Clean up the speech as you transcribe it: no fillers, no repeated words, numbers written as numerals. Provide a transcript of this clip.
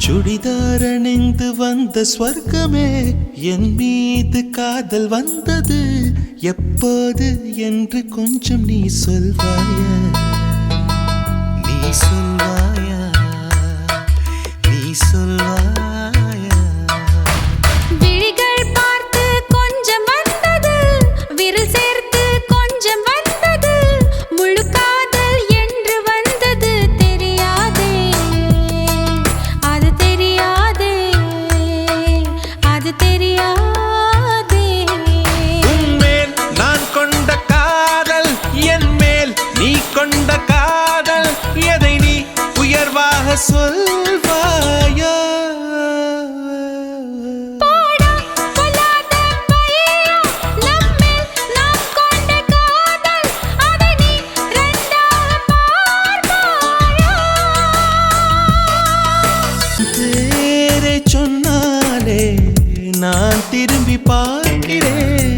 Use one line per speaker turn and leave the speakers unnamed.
சுடிதார் அணிந்து வந்த ஸ்வர்க்கமே என் மீது காதல் வந்தது எப்போது என்று கொஞ்சம் நீ சொல்வாயா நீ சொல்வாயா நீ சொல்வாயா
விழிகள் பார்த்து கொஞ்சம் வந்தது விரல் சேர்த்து கொஞ்சம் வந்தது முழு காதல் என்று வந்தது தெரியாதே அது தெரியாதே அது தெரியாதே
உன்மேல் நான் கொண்ட காதல் என் மேல் நீ கொண்ட காதல் எதை நீ உயர்வாக சொல்வாயா
போடா சொல்லாத பையா நம்மேல் நாம் கொண்ட காதல் அதை நீ ரெண்டாக பார்ப்பாயா
பேரை சொன்னாலே நான் திரும்பி பார்க்கிறேன்